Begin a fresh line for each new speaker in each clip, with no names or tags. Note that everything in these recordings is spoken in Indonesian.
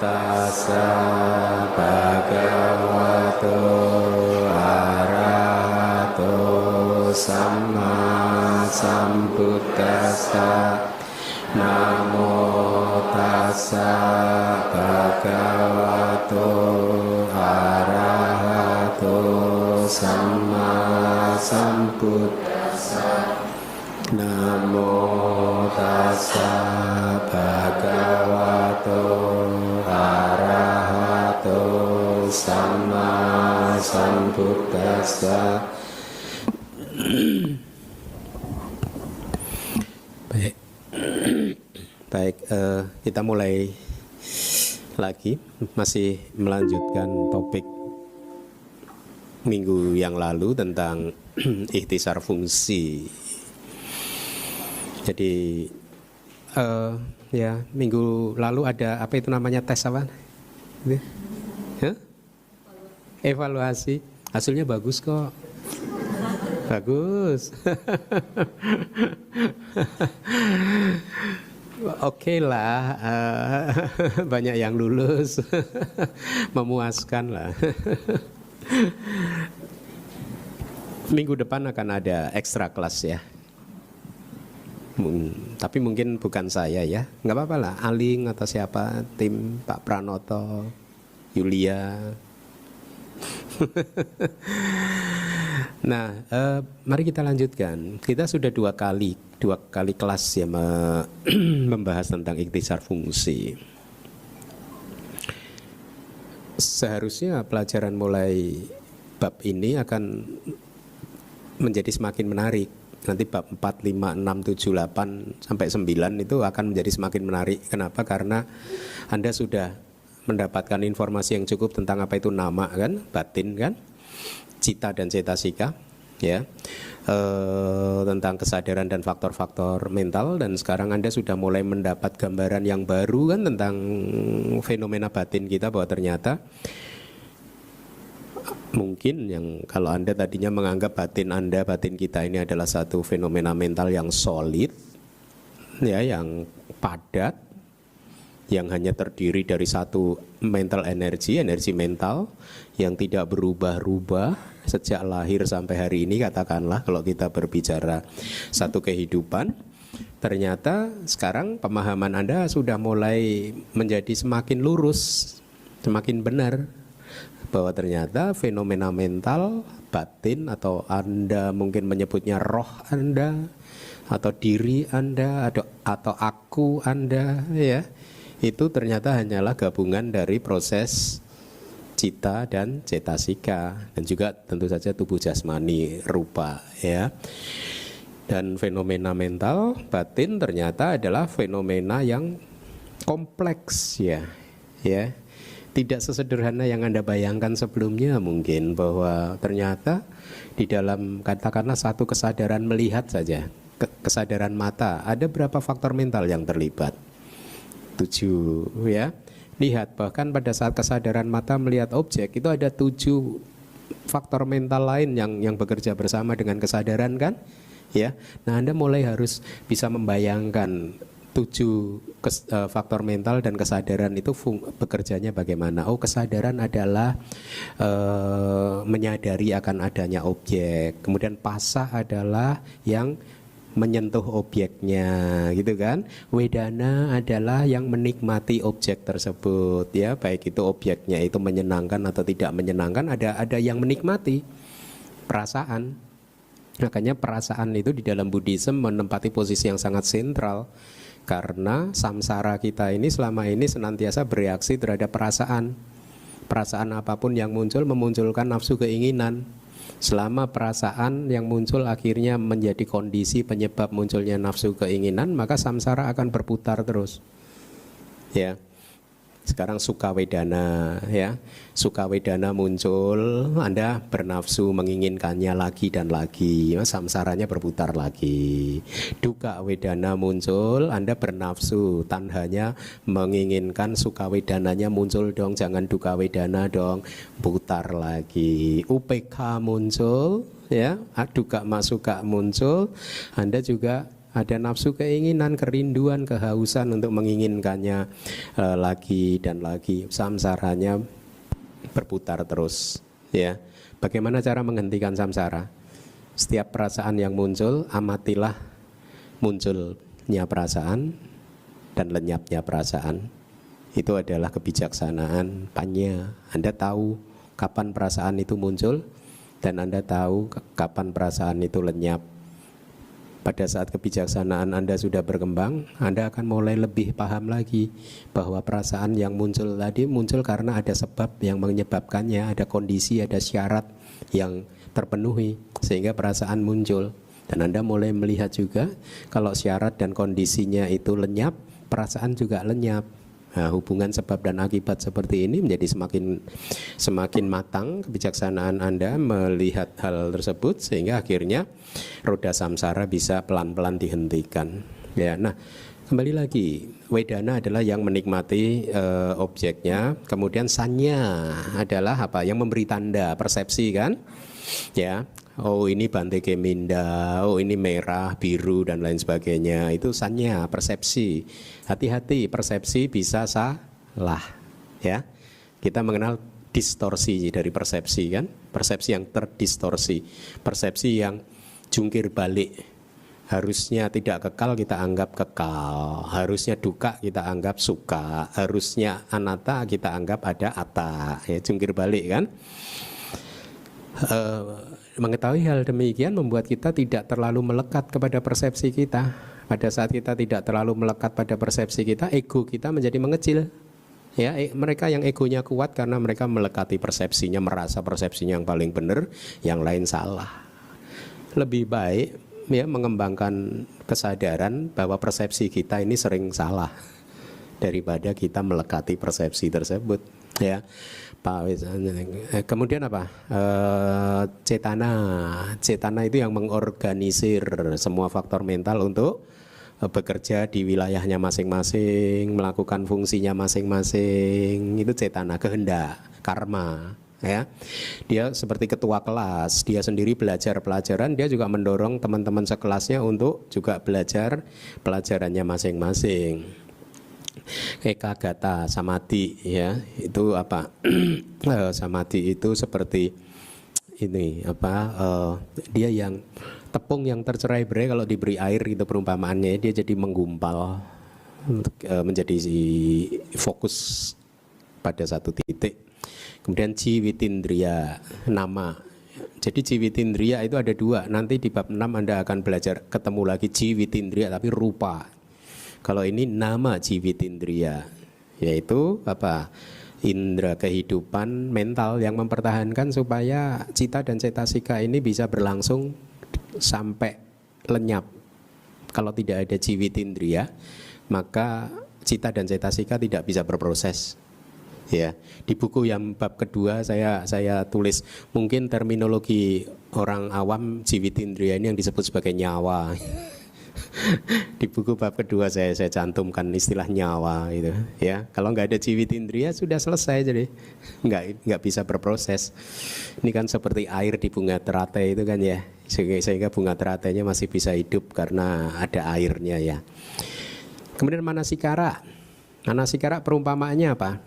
tassa bhagavato arahato samma sambuddhassa. Namo tassa bhagavato arahato samma sambuddhassa. Namo tassa bhagavato arahato samma sambuddhassa. Baik, kita mulai lagi, masih melanjutkan topik minggu yang lalu tentang ikhtisar fungsi. Jadi ya minggu lalu ada apa itu namanya, tes apa? Evaluasi. Hasilnya bagus kok. Bagus. Oke lah, banyak yang lulus. Memuaskan lah. Minggu depan akan ada ekstra kelas ya. Tapi mungkin bukan saya ya. Nggak apa-apa lah, Aling atau siapa, tim Pak Pranoto, Yulia. Nah, mari kita lanjutkan. Kita sudah dua kali kelas ya membahas tentang ikhtisar fungsi. Seharusnya pelajaran mulai bab ini akan menjadi semakin menarik. Nanti bab 4, 5, 6, 7, 8 sampai 9 itu akan menjadi semakin menarik. Kenapa? Karena Anda sudah mendapatkan informasi yang cukup tentang apa itu nama kan, batin kan, cita dan cetasika ya, tentang kesadaran dan faktor-faktor mental. Dan sekarang Anda sudah mulai mendapat gambaran yang baru kan tentang fenomena batin kita, bahwa ternyata mungkin yang kalau Anda tadinya menganggap batin Anda, batin kita ini adalah satu fenomena mental yang solid ya, yang padat, yang hanya terdiri dari satu mental energi mental yang tidak berubah-ubah sejak lahir sampai hari ini, katakanlah kalau kita berbicara satu kehidupan. Ternyata sekarang pemahaman Anda sudah mulai menjadi semakin lurus, semakin benar, bahwa ternyata fenomena mental batin, atau Anda mungkin menyebutnya roh Anda, atau diri Anda, atau aku Anda ya, itu ternyata hanyalah gabungan dari proses cita dan cetasika, dan juga tentu saja tubuh jasmani rupa ya. Dan fenomena mental batin ternyata adalah fenomena yang kompleks ya. Tidak sesederhana yang Anda bayangkan sebelumnya mungkin, bahwa ternyata di dalam katakanlah satu kesadaran melihat saja, kesadaran mata, ada berapa faktor mental yang terlibat? 7 ya. Lihat, bahkan pada saat kesadaran mata melihat objek itu ada 7 faktor mental lain yang bekerja bersama dengan kesadaran kan ya. Nah, Anda mulai harus bisa membayangkan 7 faktor mental dan kesadaran itu bekerjanya bagaimana. Oh, kesadaran adalah menyadari akan adanya objek. Kemudian pasah adalah yang menyentuh objeknya gitu kan. Wedana adalah yang menikmati objek tersebut ya, baik itu objeknya itu menyenangkan atau tidak menyenangkan, ada yang menikmati perasaan. Makanya perasaan itu di dalam Buddhism menempati posisi yang sangat sentral, karena samsara kita ini selama ini senantiasa bereaksi terhadap perasaan. Perasaan apapun yang muncul memunculkan nafsu keinginan. Selama perasaan yang muncul akhirnya menjadi kondisi penyebab munculnya nafsu keinginan, maka samsara akan berputar terus. Ya. Sekarang suka wedana ya. Suka wedana muncul, Anda bernafsu menginginkannya lagi dan lagi, samsaranya berputar lagi. Duka wedana muncul, Anda bernafsu, tanhanya menginginkan suka wedananya muncul dong, jangan duka wedana dong, putar lagi. UPK muncul ya, duka masuka muncul, Anda juga Ada nafsu, keinginan, kerinduan, kehausan untuk menginginkannya lagi dan lagi. Samsaranya berputar terus, ya. Bagaimana cara menghentikan samsara? Setiap perasaan yang muncul, amatilah munculnya perasaan dan lenyapnya perasaan. Itu adalah kebijaksanaan panya. Anda tahu kapan perasaan itu muncul dan Anda tahu kapan perasaan itu lenyap. Pada saat kebijaksanaan Anda sudah berkembang, Anda akan mulai lebih paham lagi bahwa perasaan yang muncul tadi muncul karena ada sebab yang menyebabkannya, ada kondisi, ada syarat yang terpenuhi sehingga perasaan muncul. Dan Anda mulai melihat juga kalau syarat dan kondisinya itu lenyap, perasaan juga lenyap. Nah, hubungan sebab dan akibat seperti ini menjadi semakin matang kebijaksanaan Anda melihat hal tersebut sehingga akhirnya roda samsara bisa pelan-pelan dihentikan. Ya, nah kembali lagi, wedana adalah yang menikmati objeknya, kemudian sanya adalah apa? Yang memberi tanda, persepsi kan? Ya. Oh ini Bante Keminda, oh ini merah, biru dan lain sebagainya. Itu sanya, persepsi. Hati-hati, persepsi bisa salah, ya. Kita mengenal distorsi dari persepsi kan, persepsi yang terdistorsi, persepsi yang jungkir balik. Harusnya tidak kekal kita anggap kekal, harusnya duka kita anggap suka, harusnya anatta kita anggap ada atta, ya, jungkir balik kan. Mengetahui hal demikian membuat kita tidak terlalu melekat kepada persepsi kita. Pada saat kita tidak terlalu melekat pada persepsi kita, ego kita menjadi mengecil. Ya, mereka yang egonya kuat karena mereka melekati persepsinya, merasa persepsinya yang paling benar, yang lain salah. Lebih baik ya mengembangkan kesadaran bahwa persepsi kita ini sering salah daripada kita melekati persepsi tersebut. Ya. Kemudian apa? Cetana itu yang mengorganisir semua faktor mental untuk bekerja di wilayahnya masing-masing, melakukan fungsinya masing-masing. Itu cetana, kehendak, karma. Ya, dia seperti ketua kelas, dia sendiri belajar pelajaran, dia juga mendorong teman-teman sekelasnya untuk juga belajar pelajarannya masing-masing. Ekagata samadhi, ya itu apa? Samadhi itu seperti ini apa? Dia yang tepung yang tercerai-berai kalau diberi air gitu perumpamaannya, dia jadi menggumpal menjadi fokus pada satu titik. Kemudian ciwitindriya, nama. Jadi ciwitindriya itu ada dua. Nanti di bab 6 Anda akan belajar ketemu lagi ciwitindriya tapi rupa. Kalau ini nama ciwitindriya, yaitu apa? Indra kehidupan mental yang mempertahankan supaya cita dan cetasika ini bisa berlangsung sampai lenyap. Kalau tidak ada ciwitindriya, maka cita dan cetasika tidak bisa berproses. Ya, di buku yang bab kedua saya tulis mungkin terminologi orang awam ciwitindriya ini yang disebut sebagai nyawa. Di buku bab kedua saya cantumkan istilah nyawa itu, ya. Kalau nggak ada ciwitindriya sudah selesai, jadi nggak bisa berproses. Ini kan seperti air di bunga teratai itu kan ya, sehingga bunga teratainya masih bisa hidup karena ada airnya ya. Kemudian manasikara perumpamaannya apa?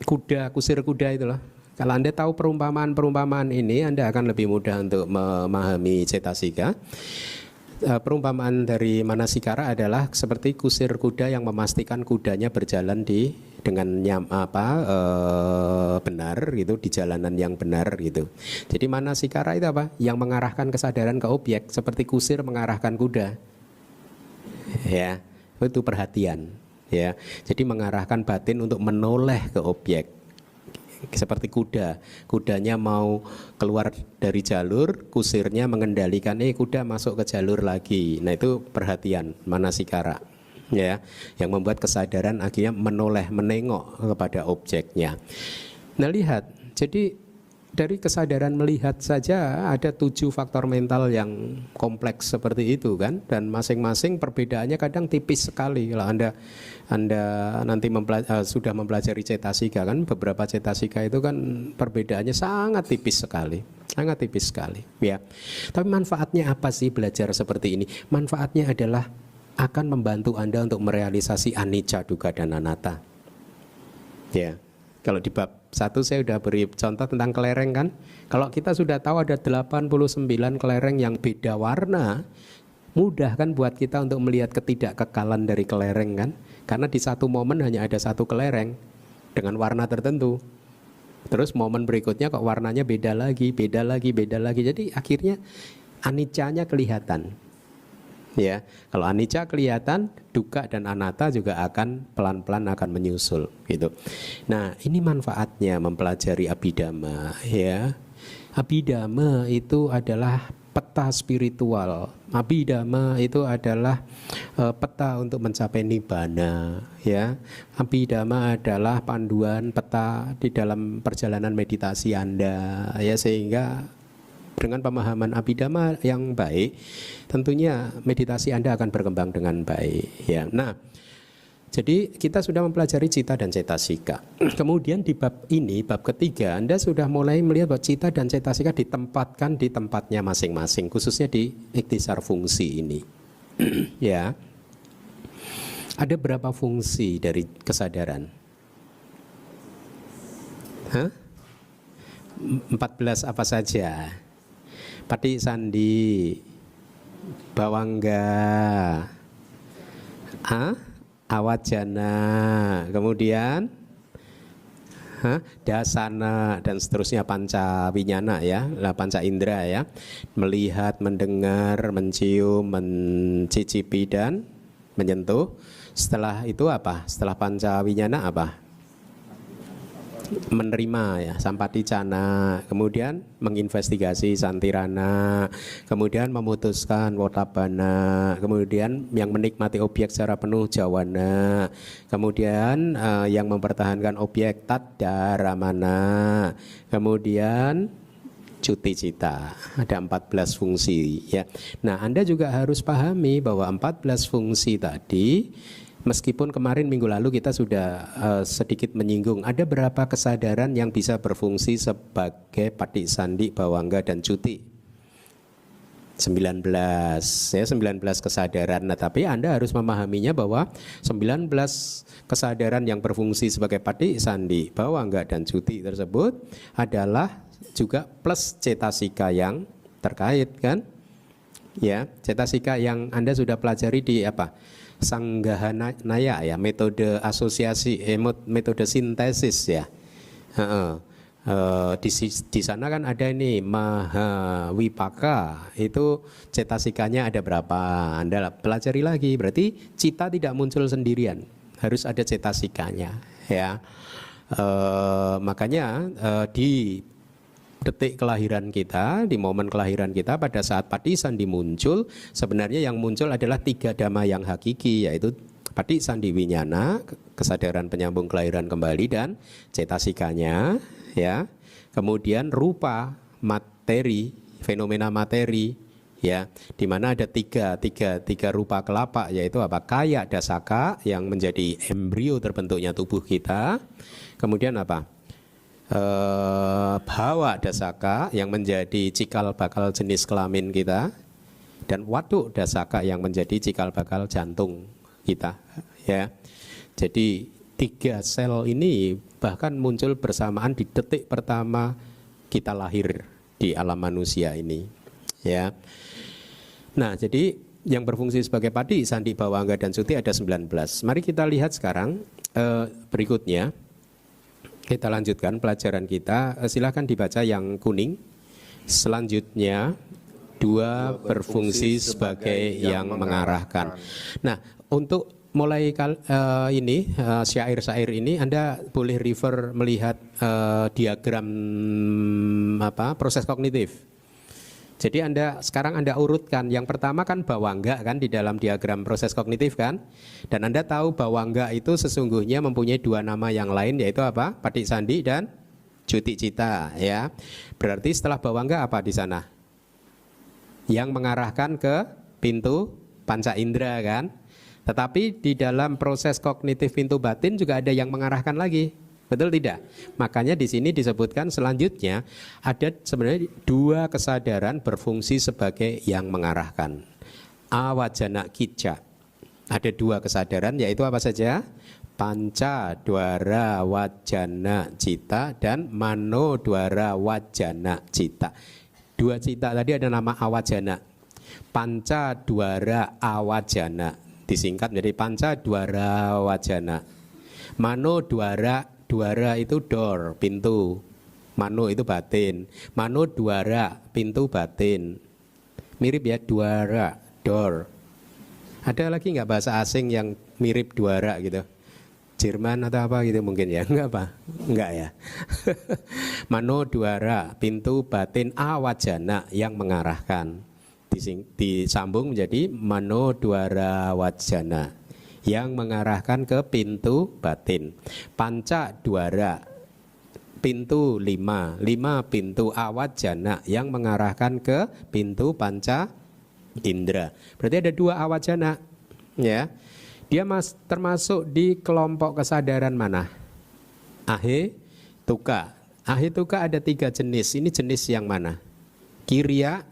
Kuda, kusir kuda itu loh. Kalau Anda tahu perumpamaan ini, Anda akan lebih mudah untuk memahami cetasika. Perumpamaan dari manasikara adalah seperti kusir kuda yang memastikan kudanya berjalan dengan benar gitu, di jalanan yang benar gitu. Jadi manasikara itu apa? Yang mengarahkan kesadaran ke objek seperti kusir mengarahkan kuda. Ya, itu perhatian ya. Jadi mengarahkan batin untuk menoleh ke objek. Seperti kudanya mau keluar dari jalur, kusirnya mengendalikan kuda masuk ke jalur lagi. Nah itu perhatian manasikara ya, yang membuat kesadaran akhirnya menoleh, menengok kepada objeknya. Nah lihat, jadi dari kesadaran melihat saja ada 7 faktor mental yang kompleks seperti itu kan, dan masing-masing perbedaannya kadang tipis sekali. Kalau Anda nanti sudah mempelajari cetasika kan, beberapa cetasika itu kan perbedaannya sangat tipis sekali. Sangat tipis sekali ya. Tapi manfaatnya apa sih belajar seperti ini? Manfaatnya adalah akan membantu Anda untuk merealisasi anicca, dukkha dan anatta. Ya. Kalau di bab 1 saya sudah beri contoh tentang kelereng kan. Kalau kita sudah tahu ada 89 kelereng yang beda warna, mudah kan buat kita untuk melihat ketidakkekalan dari kelereng kan. Karena di satu momen hanya ada satu kelereng dengan warna tertentu. Terus momen berikutnya kok warnanya beda lagi, beda lagi, beda lagi. Jadi akhirnya anicca-nya kelihatan. Ya, kalau anicca kelihatan, dukkha dan anatta juga akan pelan-pelan akan menyusul gitu. Nah, ini manfaatnya mempelajari Abhidhamma ya. Abhidhamma itu adalah peta spiritual. Abhidhamma itu adalah peta untuk mencapai nibbana ya. Abhidhamma adalah panduan peta di dalam perjalanan meditasi Anda ya, sehingga dengan pemahaman Abhidhamma yang baik, tentunya meditasi Anda akan berkembang dengan baik ya. Nah, jadi kita sudah mempelajari cita dan cetasika. Kemudian di bab ini, bab ketiga, Anda sudah mulai melihat bahwa cita dan cetasika ditempatkan di tempatnya masing-masing, khususnya di ikhtisar fungsi ini. Ya. Ada berapa fungsi dari kesadaran? 14 apa saja? Paticandhi, bawangga, awajana, kemudian dasana dan seterusnya, panca winyana ya, panca indera ya, melihat, mendengar, mencium, mencicipi dan menyentuh. Setelah itu apa? Setelah panca winyana apa? Menerima ya, sampaticana, kemudian menginvestigasi santirana, kemudian memutuskan wotabana, kemudian yang menikmati objek secara penuh jawana, kemudian yang mempertahankan objek taddaramana, kemudian cuti cita. Ada 14 fungsi ya. Nah, Anda juga harus pahami bahwa 14 fungsi tadi, meskipun kemarin minggu lalu kita sudah sedikit menyinggung, ada berapa kesadaran yang bisa berfungsi sebagai paticandhi, bawangga dan cuti. 19 ya, 19 kesadaran. Nah, tapi Anda harus memahaminya bahwa 19 kesadaran yang berfungsi sebagai paticandhi, bawangga dan cuti tersebut adalah juga plus cetasika yang terkait kan? Ya, cetasika yang Anda sudah pelajari di apa? Sanggahanaya ya, metode asosiasi, metode sintesis ya. Di sana kan ada ini Mahawipaka, itu cetasikanya ada berapa, Anda pelajari lagi. Berarti cita tidak muncul sendirian, harus ada cetasikanya ya. Makanya di detik kelahiran kita, di momen kelahiran kita, pada saat paticandhi muncul, sebenarnya yang muncul adalah 3 dhamma yang hakiki, yaitu paticandhi winyana, kesadaran penyambung kelahiran kembali, dan cetasikanya ya. Kemudian rupa, materi, fenomena materi ya, di mana ada tiga rupa kelapa, yaitu apa? Kaya dasaka yang menjadi embrio terbentuknya tubuh kita. Kemudian apa? Bhawa dasaka yang menjadi cikal bakal jenis kelamin kita, dan waduk dasaka yang menjadi cikal bakal jantung kita ya. Jadi 3 sel ini bahkan muncul bersamaan di detik pertama kita lahir di alam manusia ini ya. Nah, jadi yang berfungsi sebagai paticandhi, bawangga dan cuti ada 19. Mari kita lihat sekarang berikutnya. Kita lanjutkan pelajaran kita. Silakan dibaca yang kuning. Selanjutnya 2 berfungsi sebagai yang mengarahkan. Nah, untuk mulai syair-syair ini Anda boleh refer melihat diagram proses kognitif. Jadi sekarang Anda urutkan. Yang pertama kan bawangga kan di dalam diagram proses kognitif kan. Dan Anda tahu bawangga itu sesungguhnya mempunyai 2 nama yang lain, yaitu apa? Paticandhi dan Juti cita, ya. Berarti setelah bawangga apa di sana? Yang mengarahkan ke pintu panca indera kan. Tetapi di dalam proses kognitif pintu batin juga ada yang mengarahkan lagi. Betul tidak? Makanya di sini disebutkan selanjutnya ada sebenarnya dua kesadaran berfungsi sebagai yang mengarahkan. Awajana kicca. Ada dua kesadaran, yaitu apa saja? Panca dwara wajana cita dan mano dwara wajana cita. Dua cita tadi ada nama awajana. Panca dwara awajana disingkat menjadi panca dwara wajana. Mano dwara, dwara itu door, pintu. Mano itu batin. Mano dwara, pintu batin. Mirip ya, dwara, door. Ada lagi nggak bahasa asing yang mirip dwara gitu? Jerman atau apa gitu mungkin ya? Enggak apa? Enggak ya. Mano dwara, pintu batin awajana yang mengarahkan. Disambung menjadi mano dwara wajana yang mengarahkan ke pintu batin. Panca dwara, pintu lima pintu awajana yang mengarahkan ke pintu panca indera. Berarti ada dua awajana, ya. Dia termasuk di kelompok kesadaran mana? Ahe tuka. Ahe tuka ada 3 jenis. Ini jenis yang mana? Kiriya,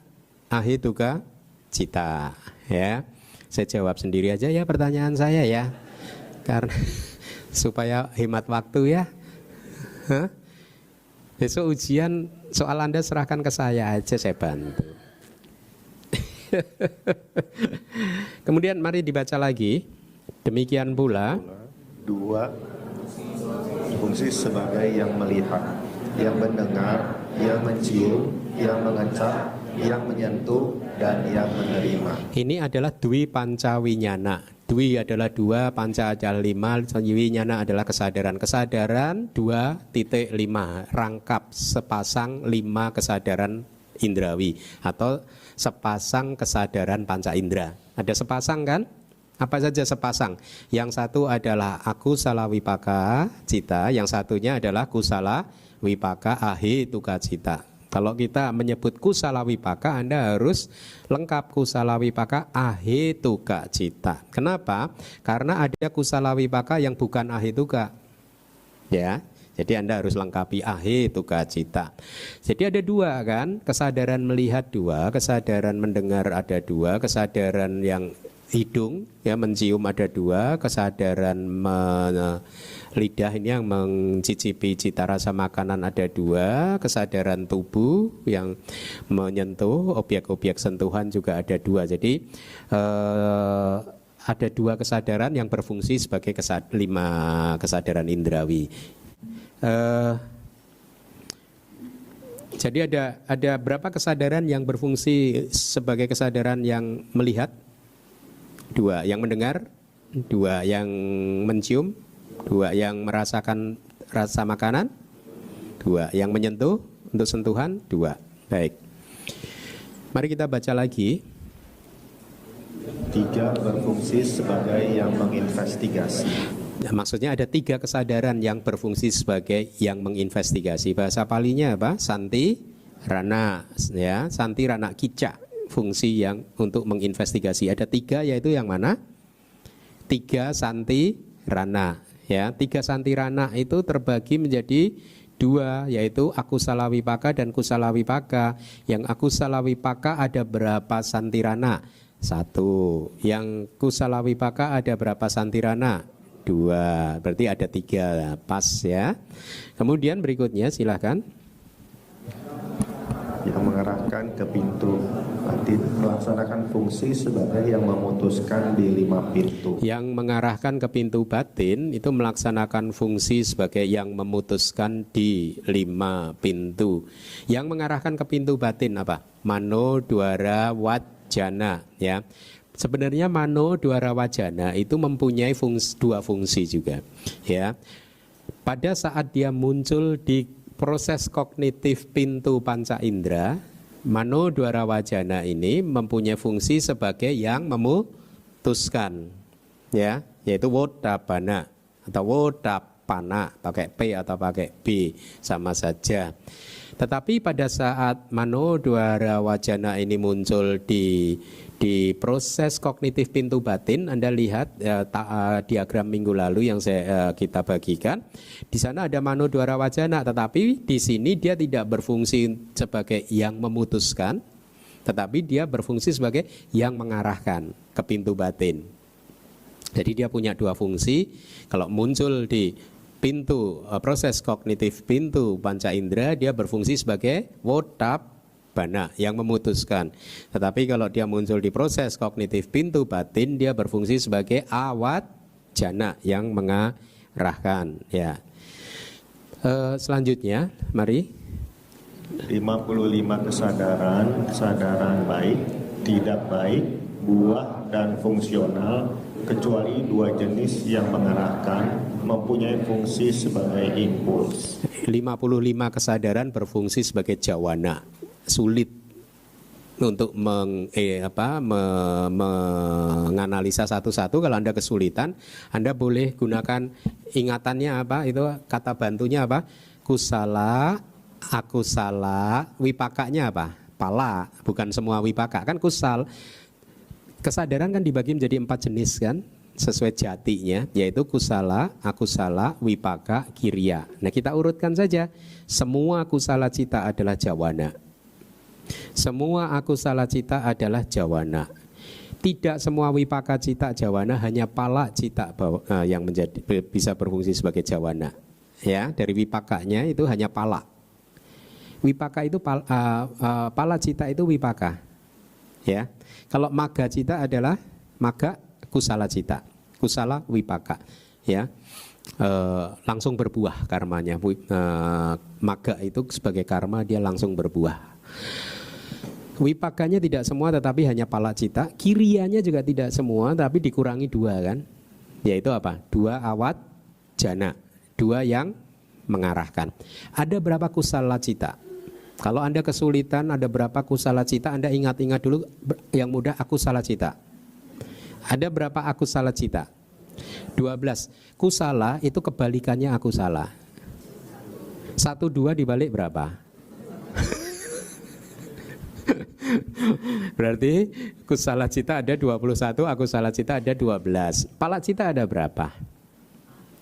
ahe tuka, cita. Ya, saya jawab sendiri aja ya pertanyaan saya ya, karena supaya hemat waktu ya. Hah? Besok ujian soal Anda serahkan ke saya aja, saya bantu. Kemudian mari dibaca lagi. Demikian pula
dua fungsi sebagai yang melihat, yang mendengar, yang mencium, yang mengecap, yang menyentuh, dan yang menerima.
Ini adalah dwi pancawinyana. Dwi adalah 2, panca adalah 5, winyana adalah kesadaran. Kesadaran 2.5, rangkap sepasang 5 kesadaran indrawi atau sepasang kesadaran panca indera. Ada sepasang kan? Apa saja sepasang? Yang satu adalah akusala wipaka cita, yang satunya adalah kusala wipaka ahe tuka cita. Kalau kita menyebut kusala wipaka, Anda harus lengkap kusala wipaka ahe tuka cita. Kenapa? Karena ada kusala wipaka yang bukan ahe tuka. Ya. Jadi Anda harus lengkapi ahe tuka cita. Jadi ada 2 kan? Kesadaran melihat 2, kesadaran mendengar ada 2, kesadaran yang hidung ya mencium ada 2, kesadaran lidah ini yang mencicipi cita rasa makanan ada 2, kesadaran tubuh yang menyentuh objek-objek sentuhan juga ada 2. Jadi ada 2 kesadaran yang berfungsi sebagai 5 kesadaran indrawi. Jadi ada berapa kesadaran yang berfungsi sebagai kesadaran yang melihat? 2, yang mendengar 2, yang mencium 2, yang merasakan rasa makanan 2, yang menyentuh untuk sentuhan 2. Baik. Mari kita baca lagi.
3 berfungsi sebagai yang menginvestigasi.
Nah, maksudnya ada 3 kesadaran yang berfungsi sebagai yang menginvestigasi. Bahasa palinya apa? Santi rana, ya, santi rana kicca. Fungsi yang untuk menginvestigasi ada 3, yaitu yang mana? 3 santi rana, ya. 3 santi rana itu terbagi menjadi 2, yaitu akusala wipaka dan kusala wipaka. Yang akusala wipaka ada berapa santi rana? 1. Yang kusala wipaka ada berapa santi rana? 2. Berarti ada 3, pas ya. Kemudian berikutnya silahkan.
Yang mengarahkan ke pintu batin melaksanakan fungsi sebagai yang memutuskan di 5 pintu.
Yang mengarahkan ke pintu batin itu melaksanakan fungsi sebagai yang memutuskan di 5 pintu. Yang mengarahkan ke pintu batin apa? Mano dwara wajana, ya. Sebenarnya mano dwara wajana itu mempunyai 2 fungsi juga, ya. Pada saat dia muncul di proses kognitif pintu panca indera, mano dwara wajana ini mempunyai fungsi sebagai yang memutuskan, ya, yaitu wodabana atau wodap pana, pakai P atau pakai B, sama saja. Tetapi pada saat mano dwara wajana ini muncul di proses kognitif pintu batin, Anda lihat diagram minggu lalu yang kita bagikan. Di sana ada mano dwara wajana, tetapi di sini dia tidak berfungsi sebagai yang memutuskan, tetapi dia berfungsi sebagai yang mengarahkan ke pintu batin. Jadi dia punya dua fungsi. Kalau muncul di pintu proses kognitif pintu panca indera, dia berfungsi sebagai wotapana yang memutuskan. Tetapi kalau dia muncul di proses kognitif pintu batin, dia berfungsi sebagai awajana yang mengarahkan. Ya. Selanjutnya, mari.
55 kesadaran baik, tidak baik, buah dan fungsional, kecuali dua jenis yang mengarahkan, mempunyai fungsi sebagai impuls.
55 kesadaran berfungsi sebagai jawana. Sulit untuk menganalisa satu-satu. Kalau Anda kesulitan, Anda boleh gunakan ingatannya apa? Itu kata bantunya apa? Kusala, akusala, wipakanya apa? Pala, bukan semua wipaka. Kan kusal. Kesadaran kan dibagi menjadi 4 jenis kan, sesuai jatinya, yaitu kusala, akusala, wipaka, kiriya. Nah, kita urutkan saja. Semua kusala cita adalah jawana. Semua akusala cita adalah jawana. Tidak semua wipaka cita jawana, hanya pala cita yang bisa berfungsi sebagai jawana. Ya, dari wipakanya itu hanya pala. Wipaka itu pala cita itu wipaka. Ya. Kalau maga cita adalah maga kusala cita, kusala wipaka, ya, langsung berbuah karmanya. Maga itu sebagai karma dia langsung berbuah. Wipakanya tidak semua, tetapi hanya pala cita. Kiriyanya juga tidak semua, tapi dikurangi 2 kan, yaitu apa? 2 awat jana, 2 yang mengarahkan. Ada berapa kusala cita? Kalau Anda kesulitan ada berapa kusala cita, Anda ingat-ingat dulu yang mudah akusala cita. Ada berapa akusala cita? 12. Kusala itu kebalikannya akusala. 1, 2 dibalik berapa? Berarti kusala cita ada 21, akusala cita ada 12. Pala cita ada berapa?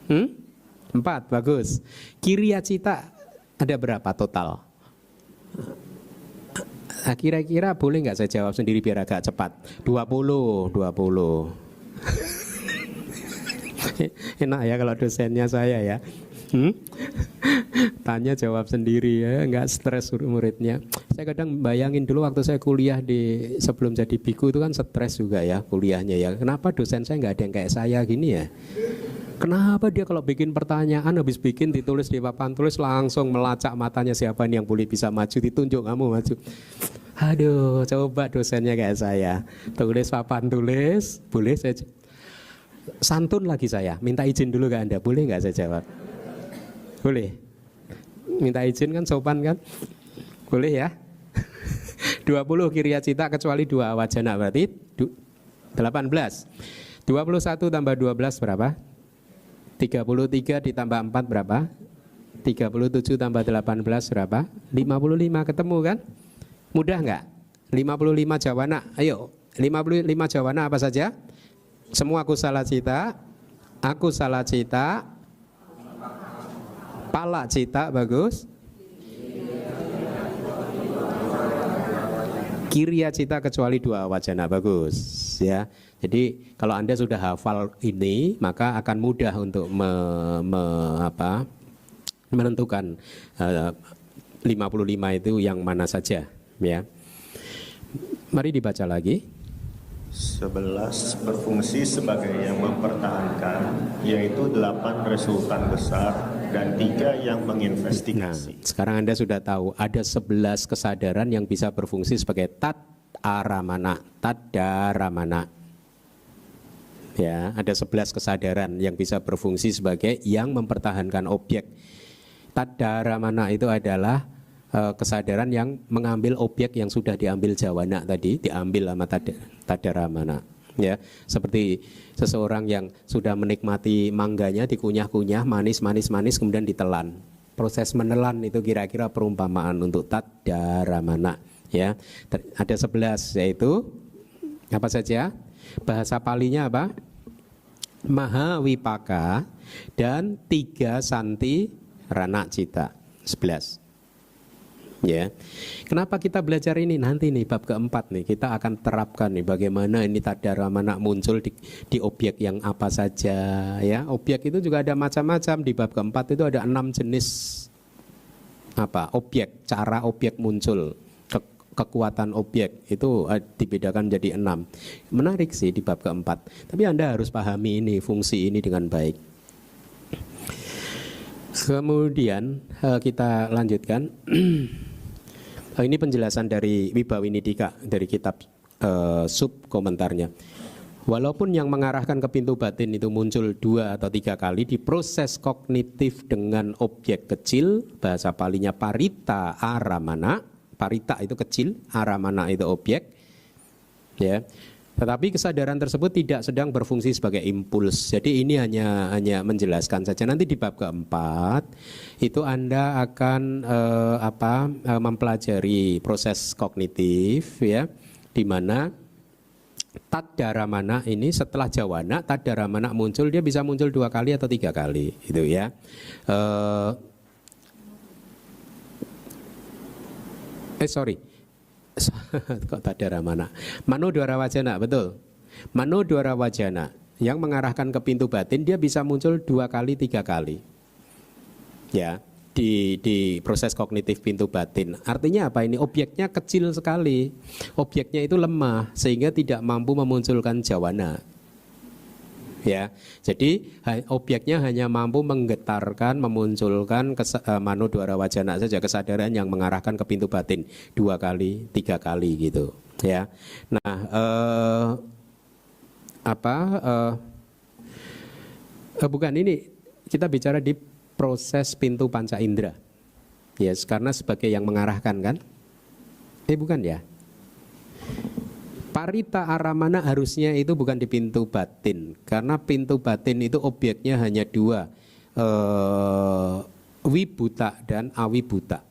4, bagus. Kiriya cita ada berapa total? Kira-kira boleh nggak saya jawab sendiri biar agak cepat? 20. Enak ya kalau dosennya saya ya. Tanya jawab sendiri ya, nggak stres muridnya. Saya kadang bayangin dulu waktu saya kuliah sebelum jadi biku itu kan stres juga ya kuliahnya ya. Kenapa dosen saya nggak ada yang kayak saya gini ya? Kenapa dia kalau bikin pertanyaan habis bikin ditulis di papan tulis langsung melacak matanya siapa nih yang boleh bisa maju, ditunjuk kamu maju. Aduh, coba dosennya kayak saya. Tulis papan tulis, boleh saya santun lagi saya. Minta izin dulu ke Anda, boleh nggak saya jawab? Boleh. Minta izin kan sopan kan? Boleh ya? 20 kiriya cita kecuali 2 wajana berarti 18. 21 tambah 12 berapa? 33 ditambah 4 berapa? 37 tambah 18 berapa? 55, ketemu kan? Mudah enggak? 55 jawana, ayo 55 jawana apa saja? Semua akusala cita, pala cita, bagus. Kiriya cita kecuali 2 wajana, bagus ya. Jadi kalau Anda sudah hafal ini, maka akan mudah untuk menentukan 55 itu yang mana saja ya. Mari dibaca lagi.
11 berfungsi sebagai yang mempertahankan, yaitu 8 resultan besar dan 3 yang menginvestigasi.
Nah, sekarang Anda sudah tahu ada 11 kesadaran yang bisa berfungsi sebagai tadaramana. Ya, ada 11 kesadaran yang bisa berfungsi sebagai yang mempertahankan objek. Tadaramana itu adalah kesadaran yang mengambil objek yang sudah diambil jawana tadi, diambil sama tadaramana. Ya, seperti seseorang yang sudah menikmati mangganya dikunyah-kunyah manis kemudian ditelan. Proses menelan itu kira-kira perumpamaan untuk taddaramana. Ya, ada 11 yaitu apa saja? Bahasa palinya apa? Maha Wipaka dan 3 Santi Rana Cita 11. Ya, kenapa kita belajar ini nanti nih bab keempat nih kita akan terapkan nih bagaimana ini taddaramana muncul di objek yang apa saja ya. Objek itu juga ada macam-macam. Di bab keempat itu ada 6 jenis apa objek, cara objek muncul, kekuatan objek itu dibedakan jadi 6. Menarik sih di bab keempat. Tapi Anda harus pahami ini fungsi ini dengan baik. Kemudian kita lanjutkan. Ini penjelasan dari Wibawinidika dari kitab sub komentarnya. Walaupun yang mengarahkan ke pintu batin itu muncul 2 atau 3 kali di proses kognitif dengan objek kecil, bahasa palinya parita aramana. Parita itu kecil, aramana itu objek. Ya. Tetapi kesadaran tersebut tidak sedang berfungsi sebagai impuls. Jadi ini hanya menjelaskan saja. Nanti di bab keempat itu Anda akan mempelajari proses kognitif ya, di mana taddaramana ini setelah jawana, taddaramana muncul, dia bisa muncul 2 kali atau 3 kali, itu ya. Kok taddaramana? Manodwara wajana, betul. Manodwara wajana yang mengarahkan ke pintu batin dia bisa muncul 2 kali 3 kali. Ya, di proses kognitif pintu batin. Artinya apa ini? Objeknya kecil sekali. Objeknya itu lemah sehingga tidak mampu memunculkan jawana. Ya, jadi objeknya hanya mampu menggetarkan, memunculkan manodwara wajana saja, kesadaran yang mengarahkan ke pintu batin 2 kali, 3 kali gitu. Ya, nah bukan ini kita bicara di proses pintu panca indera. Yes, karena sebagai yang mengarahkan kan? Bukan ya. Parita aramana harusnya itu bukan di pintu batin, karena pintu batin itu objeknya hanya 2, wibuta dan awibuta.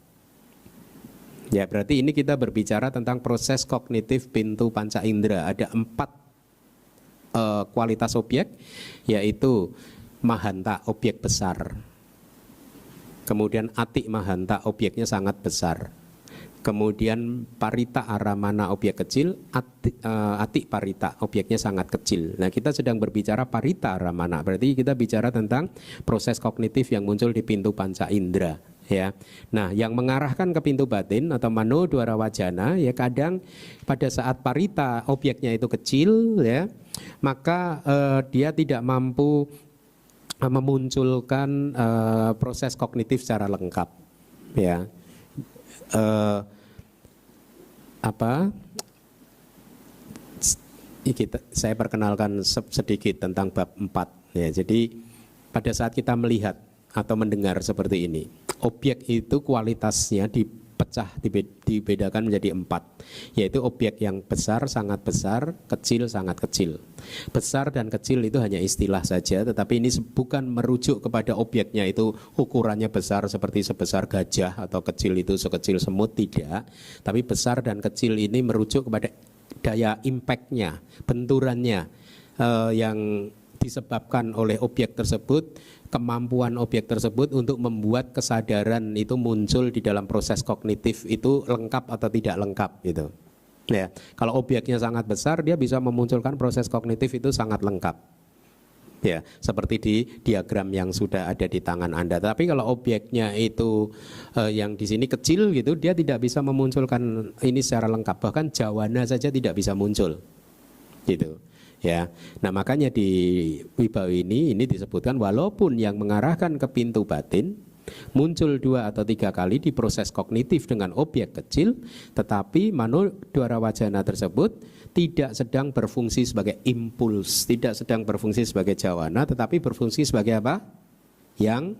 Ya, berarti ini kita berbicara tentang proses kognitif pintu panca indera. Ada 4 kualitas objek, yaitu mahanta, objek besar. Kemudian ati mahanta, objeknya sangat besar. Kemudian parita aramana, objek kecil, ati parita, objeknya sangat kecil. Nah, kita sedang berbicara parita aramana, berarti kita bicara tentang proses kognitif yang muncul di pintu panca indera. Ya, nah yang mengarahkan ke pintu batin atau manodwara wajana ya, kadang pada saat parita objeknya itu kecil ya, maka dia tidak mampu memunculkan proses kognitif secara lengkap. Ya. Saya perkenalkan sedikit tentang bab 4 ya. Jadi pada saat kita melihat atau mendengar seperti ini, objek itu kualitasnya dipecah, dibedakan menjadi 4, yaitu objek yang besar, sangat besar, kecil, sangat kecil. Besar dan kecil itu hanya istilah saja, tetapi ini bukan merujuk kepada objeknya itu ukurannya besar seperti sebesar gajah atau kecil itu sekecil semut, tidak. Tapi besar dan kecil ini merujuk kepada daya impactnya, benturannya yang disebabkan oleh objek tersebut, kemampuan objek tersebut untuk membuat kesadaran itu muncul di dalam proses kognitif itu lengkap atau tidak lengkap gitu. Ya, kalau objeknya sangat besar, dia bisa memunculkan proses kognitif itu sangat lengkap. Ya, seperti di diagram yang sudah ada di tangan Anda. Tapi kalau objeknya itu yang di sini kecil gitu, dia tidak bisa memunculkan ini secara lengkap. Bahkan jawana saja tidak bisa muncul. Gitu. Ya. Nah, makanya di Wibawi ini disebutkan walaupun yang mengarahkan ke pintu batin muncul 2 atau 3 kali di proses kognitif dengan objek kecil, tetapi manodwara wajana tersebut tidak sedang berfungsi sebagai impuls, tidak sedang berfungsi sebagai jawana, tetapi berfungsi sebagai apa? Yang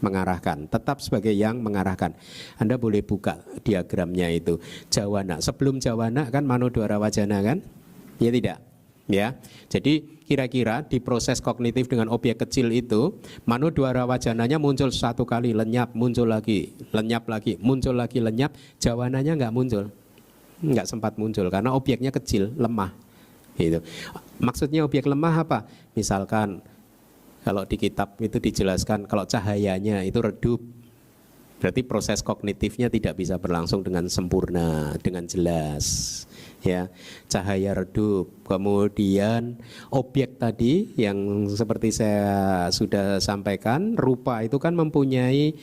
mengarahkan, tetap sebagai yang mengarahkan. Anda boleh buka diagramnya itu. Jawana, sebelum jawana kan manodwara wajana kan? Ya tidak? Ya, jadi kira-kira di proses kognitif dengan objek kecil itu, manodwara wajananya muncul satu kali, lenyap, muncul lagi, lenyap lagi, muncul lagi, lenyap, jawananya nggak muncul, nggak sempat muncul karena objeknya kecil, lemah. Gitu. Maksudnya objek lemah apa? Misalkan kalau di kitab itu dijelaskan kalau cahayanya itu redup, berarti proses kognitifnya tidak bisa berlangsung dengan sempurna, dengan jelas. Ya, cahaya redup. Kemudian objek tadi yang seperti saya sudah sampaikan, rupa itu kan mempunyai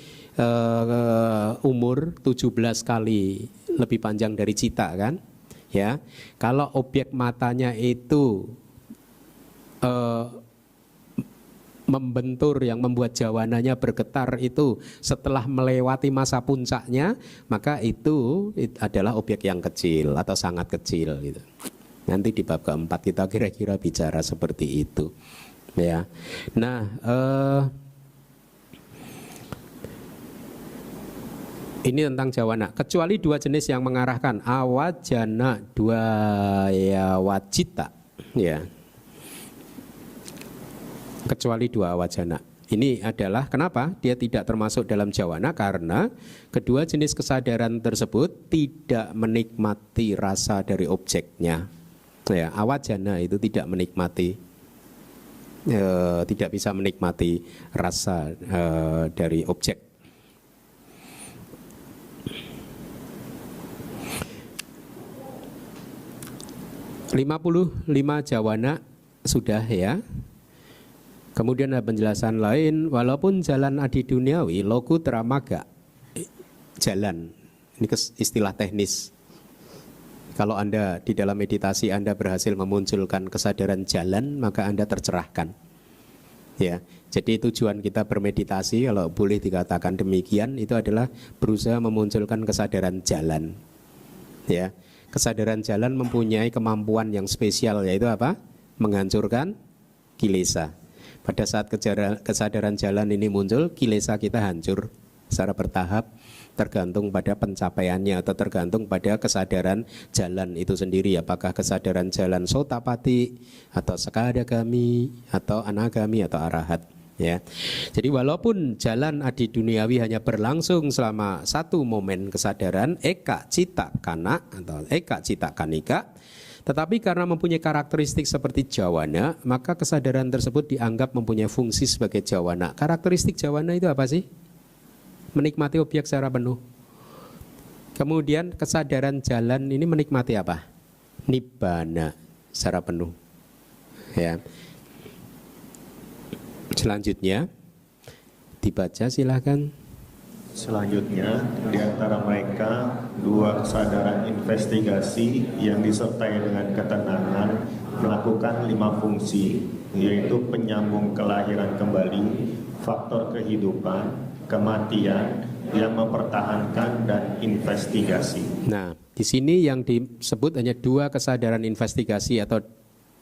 umur 17 kali lebih panjang dari cita kan? Ya. Kalau objek matanya itu membentur yang membuat jawananya bergetar itu setelah melewati masa puncaknya, maka itu adalah objek yang kecil atau sangat kecil gitu. Nanti di bab keempat kita kira-kira bicara seperti itu ya. Nah ini tentang jawana. Kecuali dua jenis yang mengarahkan, awajana dua ya wajita ya. Kecuali dua wajana. Ini adalah kenapa dia tidak termasuk dalam jawana, karena kedua jenis kesadaran tersebut tidak menikmati rasa dari objeknya. Ya, awajana itu tidak menikmati, tidak bisa menikmati rasa dari objek. (55 jawana sudah ya. Kemudian ada penjelasan lain, walaupun jalan adi duniawi, loku teramaga, jalan, ini istilah teknis. Kalau Anda di dalam meditasi Anda berhasil memunculkan kesadaran jalan, maka Anda tercerahkan. Ya, jadi tujuan kita bermeditasi, kalau boleh dikatakan demikian, itu adalah berusaha memunculkan kesadaran jalan. Ya, kesadaran jalan mempunyai kemampuan yang spesial, yaitu apa? Menghancurkan kilesa. Pada saat kesadaran jalan ini muncul, kilesa kita hancur secara bertahap, tergantung pada pencapaiannya atau tergantung pada kesadaran jalan itu sendiri. Apakah kesadaran jalan sotapati atau sakadagami atau anagami atau arahat ya. Jadi walaupun jalan adi duniawi hanya berlangsung selama satu momen kesadaran eka cita kana atau eka cita kanika, tetapi karena mempunyai karakteristik seperti jawana, maka kesadaran tersebut dianggap mempunyai fungsi sebagai jawana. Karakteristik jawana itu apa sih? Menikmati objek secara penuh. Kemudian kesadaran jalan ini menikmati apa? Nibbana secara penuh. Ya. Selanjutnya dibaca silakan.
Selanjutnya, di antara mereka dua kesadaran investigasi yang disertai dengan ketenangan melakukan 5 fungsi, yaitu penyambung kelahiran kembali, faktor kehidupan, kematian, yang mempertahankan, dan investigasi.
Nah, di sini yang disebut hanya dua kesadaran investigasi atau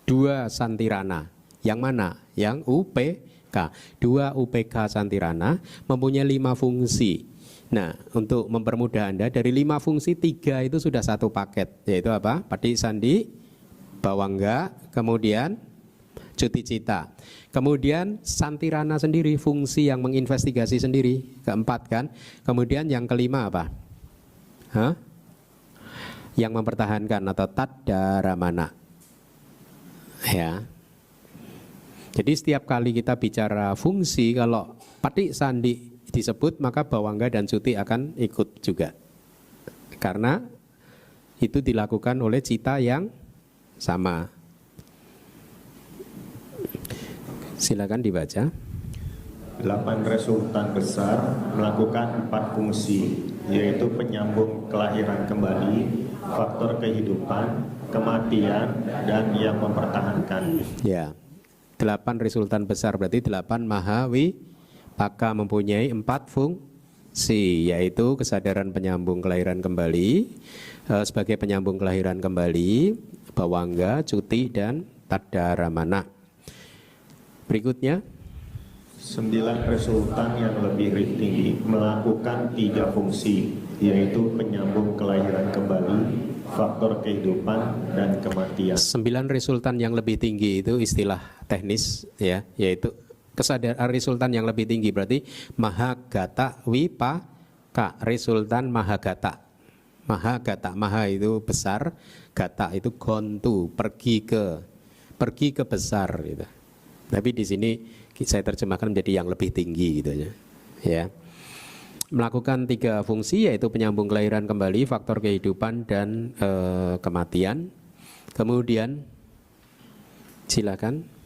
dua santirana. Yang mana? Yang UPK. Dua UPK santirana mempunyai 5 fungsi. Nah, untuk mempermudah Anda, dari 5 fungsi 3 itu sudah satu paket, yaitu apa? Pati sandi, bawangga, kemudian cuti cita. Kemudian santirana sendiri, fungsi yang menginvestigasi sendiri, keempat kan. Kemudian yang kelima apa? Yang mempertahankan atau taddaramana. Ya. Jadi setiap kali kita bicara fungsi, kalau pati sandi disebut, maka bawangga dan cuti akan ikut juga. Karena itu dilakukan oleh cita yang sama. Silakan dibaca.
8 resultan besar melakukan 4 fungsi, yaitu penyambung kelahiran kembali, faktor kehidupan, kematian, dan yang mempertahankan.
Ya. 8 resultan besar berarti 8 mahawi paka mempunyai 4 fungsi, yaitu kesadaran penyambung kelahiran kembali, sebagai penyambung kelahiran kembali, bawangga, cuti, dan taddaramana. Berikutnya
9 resultan yang lebih tinggi melakukan 3 fungsi, yaitu penyambung kelahiran kembali, faktor kehidupan dan kematian.
9 resultan yang lebih tinggi itu istilah teknis ya, yaitu kesadaran resultan yang lebih tinggi berarti mahagata wipaka, resultan mahagata. Mahagata, maha itu besar, gata itu gontu, pergi ke besar gitu. Tapi di sini saya terjemahkan menjadi yang lebih tinggi gitu ya. Melakukan 3 fungsi yaitu penyambung kelahiran kembali, faktor kehidupan dan kematian. Kemudian silakan.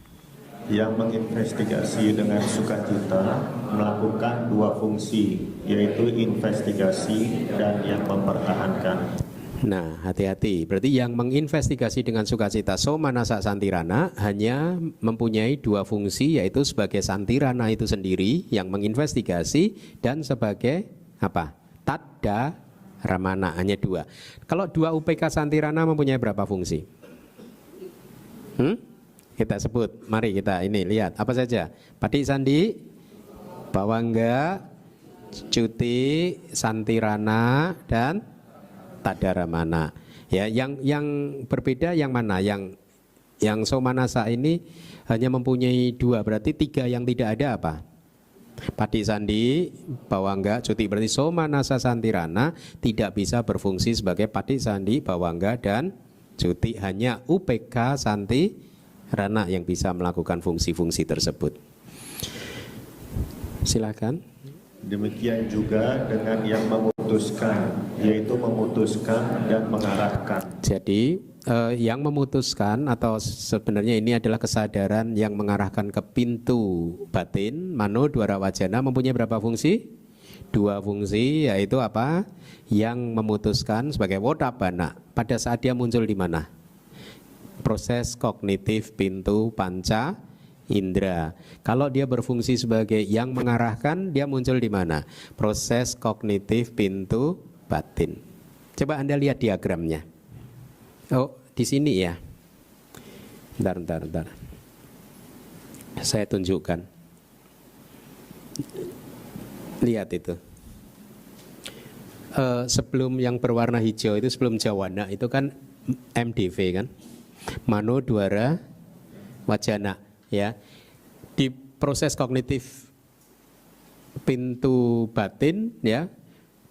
Yang menginvestigasi dengan sukacita melakukan 2 fungsi, yaitu investigasi dan yang mempertahankan.
Nah, hati-hati. Berarti yang menginvestigasi dengan sukacita somanasa santirana hanya mempunyai 2 fungsi, yaitu sebagai santirana itu sendiri yang menginvestigasi dan sebagai apa? Tadda ramana, hanya 2. Kalau 2 UPK santirana mempunyai berapa fungsi? Kita sebut, mari kita ini lihat apa saja. Pati sandi, bawangga, cuti, santirana dan tadaramana. Ya, yang berbeda yang mana? Yang somanasa ini hanya mempunyai 2, berarti 3 yang tidak ada apa? Pati sandi, bawangga, cuti. Berarti somanasa santirana tidak bisa berfungsi sebagai pati sandi, bawangga dan cuti. Hanya UPK santirana yang bisa melakukan fungsi-fungsi tersebut. Silakan.
Demikian juga dengan yang memutuskan, yaitu memutuskan dan mengarahkan.
Jadi yang memutuskan atau sebenarnya ini adalah kesadaran yang mengarahkan ke pintu batin, mano dwara wajana mempunyai berapa fungsi? 2 fungsi, yaitu apa? Yang memutuskan sebagai wodabana. Pada saat dia muncul di mana? Proses kognitif pintu panca indera. Kalau dia berfungsi sebagai yang mengarahkan, dia muncul di mana? Proses kognitif pintu batin. Coba Anda lihat diagramnya. Oh, di sini ya. Bentar. Saya tunjukkan. Lihat itu. Sebelum yang berwarna hijau itu, sebelum jawana itu kan MDV kan? Mano dwara wajana. Ya, di proses kognitif pintu batin ya,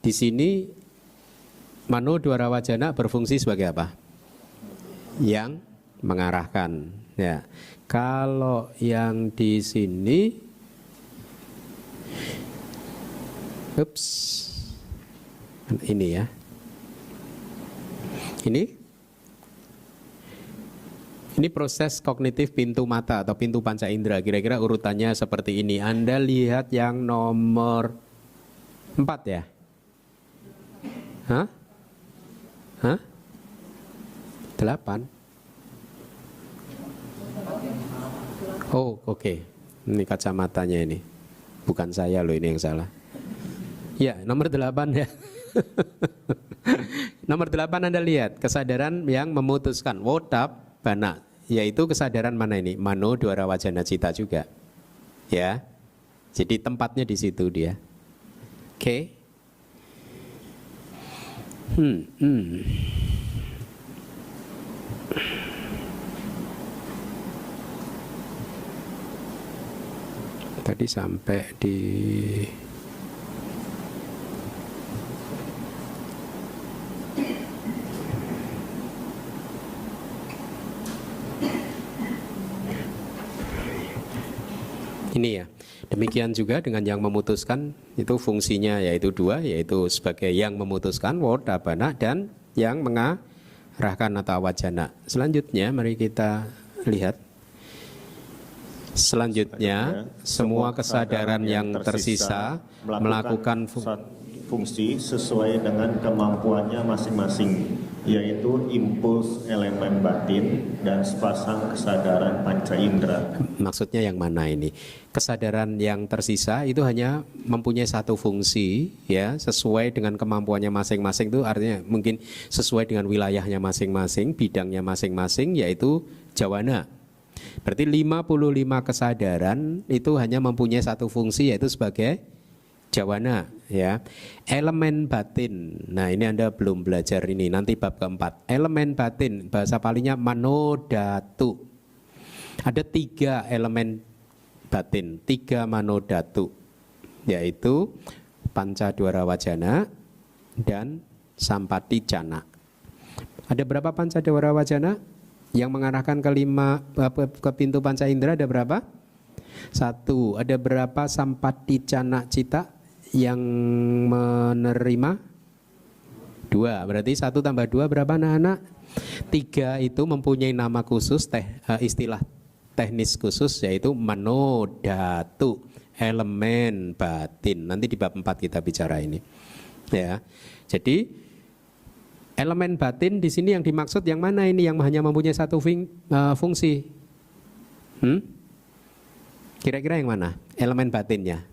di sini mano dwara wajana berfungsi sebagai apa? Yang mengarahkan. Ya, kalau yang di sini, ini ya, ini proses kognitif pintu mata atau pintu panca indera. Kira-kira urutannya seperti ini. Anda lihat yang nomor 4 ya? Hah? 8? Oh, oke. Ini kacamatanya ini. Bukan saya loh ini yang salah. Ya, nomor 8 ya. Nomor 8 Anda lihat. Kesadaran yang memutuskan. Wodab bana, yaitu kesadaran mana ini? Mano dwara wajana cita juga. Ya. Jadi tempatnya di situ dia. Oke. Tadi sampai di ini ya. Demikian juga dengan yang memutuskan, itu fungsinya yaitu 2, yaitu sebagai yang memutuskan wodabana dan yang mengarahkan atau wajana. Selanjutnya mari kita lihat. Selanjutnya semua kesadaran yang tersisa melakukan
fungsi sesuai dengan kemampuannya masing-masing, yaitu impuls elemen batin dan sepasang kesadaran panca indera.
Maksudnya yang mana ini? Kesadaran yang tersisa itu hanya mempunyai 1 fungsi ya, sesuai dengan kemampuannya masing-masing. Itu artinya mungkin sesuai dengan wilayahnya masing-masing, bidangnya masing-masing, yaitu jawana. Berarti 55 kesadaran itu hanya mempunyai 1 fungsi, yaitu sebagai jawana ya. Elemen batin. Nah, ini Anda belum belajar ini, nanti bab keempat. Elemen batin, bahasa palinya manodatu. Ada 3 elemen batin, 3 manodatu, yaitu pancadwara wajana dan sampaticana. Ada berapa pancadwara wajana yang mengarahkan ke pintu panca indera? Ada berapa? 1. Ada berapa sampaticana cita yang menerima? 2. Berarti 1 tambah 2 berapa anak-anak? 3 itu mempunyai nama khusus, istilah teknis khusus, yaitu manodatu, elemen batin. Nanti di bab 4 kita bicara ini. Ya. Jadi elemen batin di sini yang dimaksud yang mana ini, yang hanya mempunyai 1 fungsi? Kira-kira yang mana? Elemen batinnya?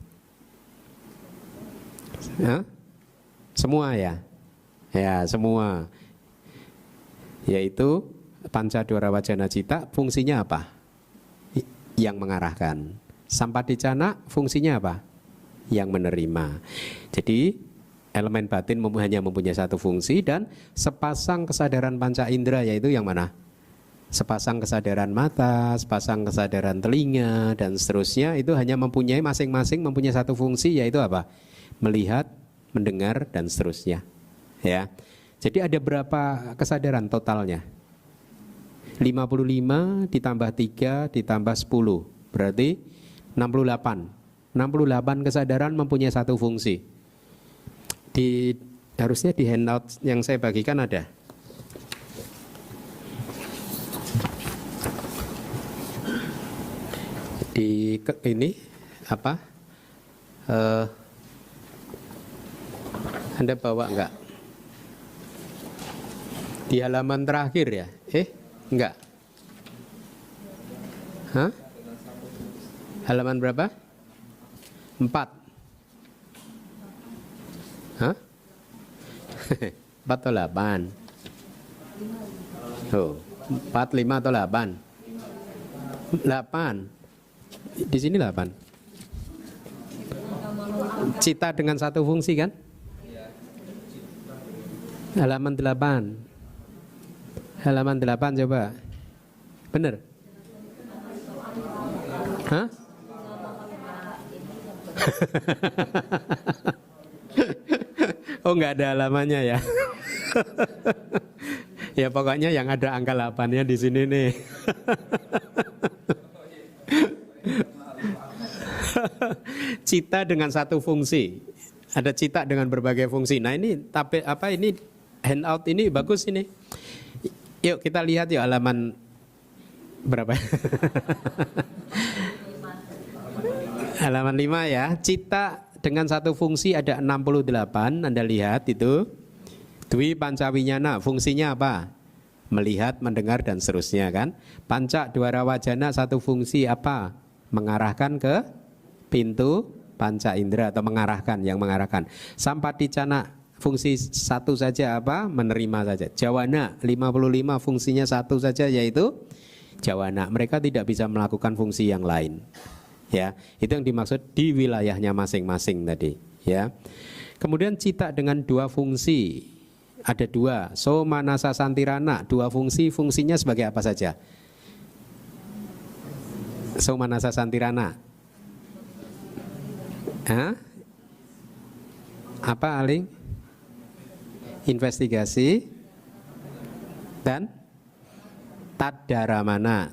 Semua ya? Ya, semua. Yaitu pancadwara wajana cita, fungsinya apa? Yang mengarahkan. Sampaticana fungsinya apa? Yang menerima. Jadi elemen batin hanya mempunyai 1 fungsi, dan sepasang kesadaran panca indera, yaitu yang mana? Sepasang kesadaran mata, sepasang kesadaran telinga, dan seterusnya, itu hanya mempunyai masing-masing mempunyai 1 fungsi, yaitu apa? Melihat, mendengar, dan seterusnya. Ya. Jadi ada berapa kesadaran totalnya? 55 ditambah 3 ditambah 10, berarti 68. 68 kesadaran mempunyai 1 fungsi. Harusnya di handout yang saya bagikan ada. Di ini apa? Anda bawa enggak? Di halaman terakhir ya? Enggak. Hah? Halaman berapa? 4. Hah? 4 atau 8? Oh, 4, 5 atau 8? 8. Di sini 8. Cita dengan 1 fungsi kan? Halaman 8. Halaman 8 coba. Benar? Hah? Oh, nggak ada halamannya ya? Ya pokoknya yang ada angka 8-nya di sini nih. Cita dengan 1 fungsi. Ada cita dengan berbagai fungsi. Nah ini ini handout ini bagus ini. Yuk kita lihat yuk halaman berapa? Halaman 5 ya. Cita dengan 1 fungsi ada 68. Anda lihat itu. Dwi pancawinyana, fungsinya apa? Melihat, mendengar, dan seterusnya kan. Panca dwara wajana 1 fungsi apa? Mengarahkan ke pintu panca indera, atau mengarahkan, yang mengarahkan. Sampaticana fungsi 1 saja apa? Menerima saja. Jawana 55 fungsinya 1 saja, yaitu jawana. Mereka tidak bisa melakukan fungsi yang lain. Ya, itu yang dimaksud di wilayahnya masing-masing tadi. Ya. Kemudian cita dengan 2 fungsi. Ada 2. Somanasa santirana, 2 fungsi. Fungsinya sebagai apa saja? Somanasa santirana. Apa Aling? Investigasi dan tadaramana.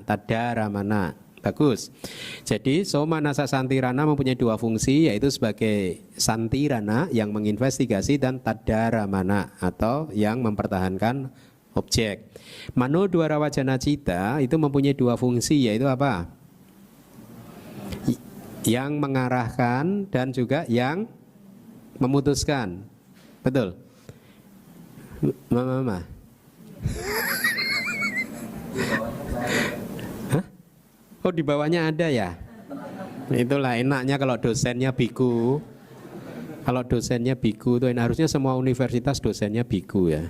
Bagus. Jadi somanasa santirana mempunyai 2 fungsi, yaitu sebagai santirana yang menginvestigasi, dan tadaramana atau yang mempertahankan objek. Mano dwara wajana cita itu mempunyai 2 fungsi, yaitu apa? Yang mengarahkan dan juga yang memutuskan. Betul? Mama. Hah? Oh, di bawahnya ada ya? Itulah enaknya kalau dosennya biku. Kalau dosennya biku itu harusnya semua universitas dosennya biku ya.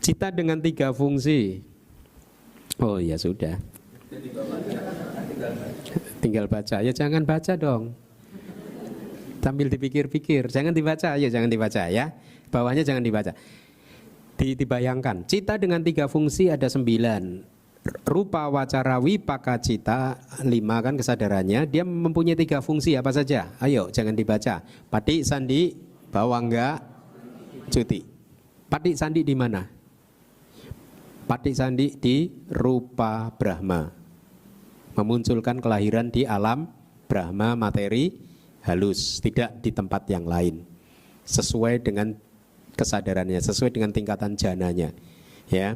Cita dengan 3 fungsi. Oh ya sudah. Tinggal baca. Ya jangan baca dong. Sambil dipikir-pikir, jangan dibaca, ayo jangan dibaca ya. Bawahnya jangan dibaca. Dibayangkan, cita dengan 3 fungsi ada 9. Rupa, wacara, wipaka, cita 5 kan kesadarannya. Dia mempunyai 3 fungsi apa saja? Ayo jangan dibaca. Pati, sandi, bawangga, cuti. Pati sandi di mana? Pati sandi di rupa Brahma. Memunculkan kelahiran di alam Brahma materi halus, tidak di tempat yang lain, sesuai dengan kesadarannya, sesuai dengan tingkatan jananya, ya.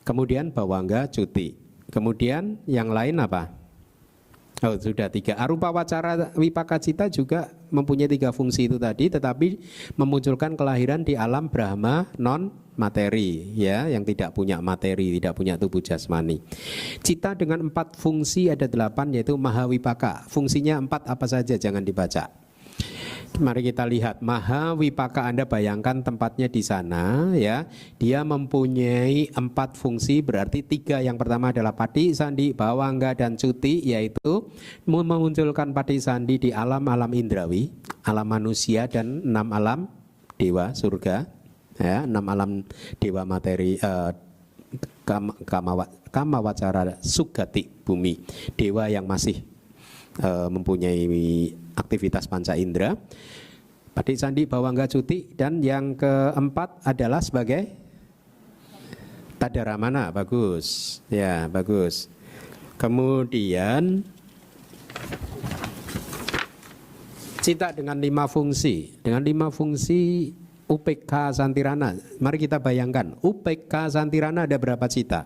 Kemudian bawangga, cuti. Kemudian yang lain apa? Oh, sudah 3. Arupa, wacara, wipaka, cita juga mempunyai 3 fungsi itu tadi, tetapi memunculkan kelahiran di alam Brahma non materi, ya, yang tidak punya materi, tidak punya tubuh jasmani. Cita dengan 4 fungsi ada 8, yaitu mahawipaka. Fungsinya 4 apa saja, jangan dibaca. Mari kita lihat mahawipaka. Anda bayangkan tempatnya di sana, ya. Dia mempunyai 4 fungsi, berarti 3 yang pertama adalah pati, sandi, bawangga, dan cuti, yaitu memunculkan pati sandi di alam-alam indrawi, alam manusia, dan 6 alam dewa surga, ya, 6 alam dewa materi, kama wacara sugati bumi, dewa yang masih mempunyai aktivitas panca indera. Pati, sandi, bawangga, cuti. Dan yang keempat adalah sebagai tadaramana. Bagus, ya, bagus. Kemudian cita dengan 5 fungsi. Dengan 5 fungsi UPK Santirana. Mari kita bayangkan, UPK Santirana ada berapa cita?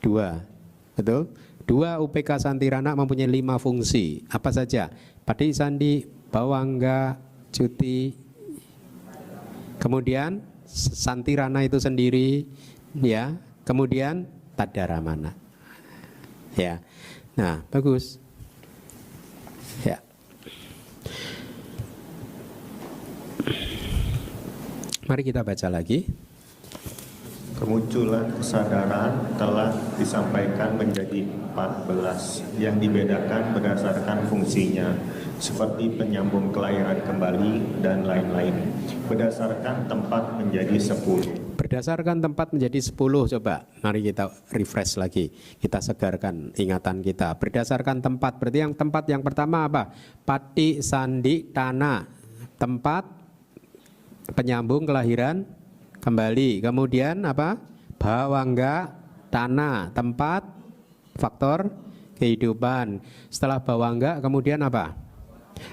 2, betul? 2 UPK Santirana mempunyai 5 fungsi. Apa saja? Pati, sandi, bawangga, cuti. Kemudian Santirana itu sendiri, ya. Kemudian tadaramana, ya. Nah, bagus, ya. Mari kita baca lagi.
Kemunculan kesadaran telah disampaikan menjadi 14 yang dibedakan berdasarkan fungsinya, seperti penyambung kelahiran kembali dan lain-lain. Berdasarkan tempat menjadi 10.
Berdasarkan tempat menjadi 10. Coba mari kita refresh lagi, kita segarkan ingatan kita. Berdasarkan tempat, berarti yang tempat yang pertama apa? Pati, sandi, tana. Tempat penyambung kelahiran kembali. Kemudian apa? Bawangga, tanah, tempat, faktor kehidupan. Setelah bawangga kemudian apa?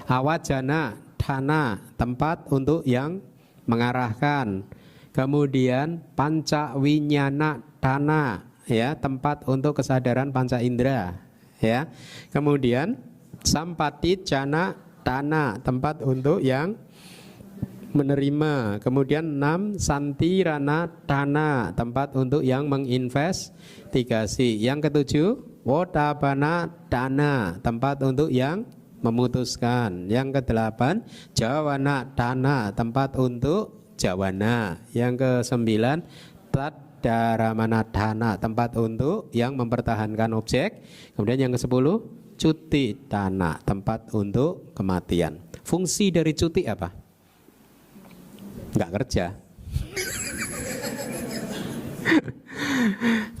Awajana, tanah, tempat untuk yang mengarahkan. Kemudian panca winyana, tanah, ya, tempat untuk kesadaran panca indera, ya. Kemudian sampati jana, tanah, tempat untuk yang menerima. Kemudian 6 santirana dana, tempat untuk yang menginvestigasi. Yang ke-7 wotabana dana, tempat untuk yang memutuskan. Yang ke-8 jawana dana, tempat untuk jawana. Yang ke-9 tadaramana dana, tempat untuk yang mempertahankan objek. Kemudian yang ke-10 cuti dana, tempat untuk kematian. Fungsi dari cuti apa? Nggak kerja.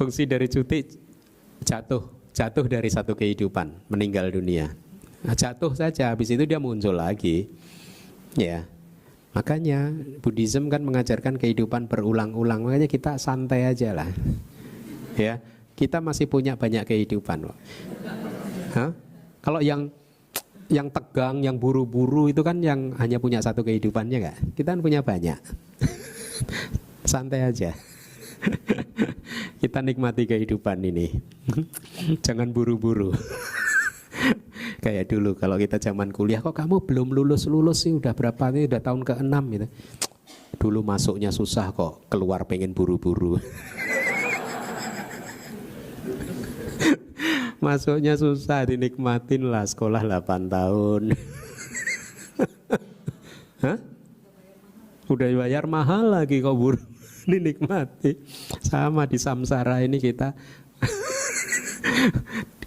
Fungsi dari cuti jatuh dari satu kehidupan, meninggal dunia. Nah, jatuh saja, habis itu dia muncul lagi, ya. Makanya Buddhism kan mengajarkan kehidupan berulang-ulang. Makanya kita santai aja lah, ya. Kita masih punya banyak kehidupan. Hah? Kalau yang tegang, yang buru-buru itu kan yang hanya punya satu kehidupannya, enggak? Kita kan punya banyak. Santai aja. Kita nikmati kehidupan ini. Jangan buru-buru. Kayak dulu kalau kita zaman kuliah, kok kamu belum lulus sih, udah berapa nih, udah tahun ke-6 gitu. Dulu masuknya susah kok, keluar pengen buru-buru. Masuknya susah, dinikmatin lah sekolah 8 tahun. Hah? Udah bayar mahal lagi kok buru dinikmati. Sama di samsara ini kita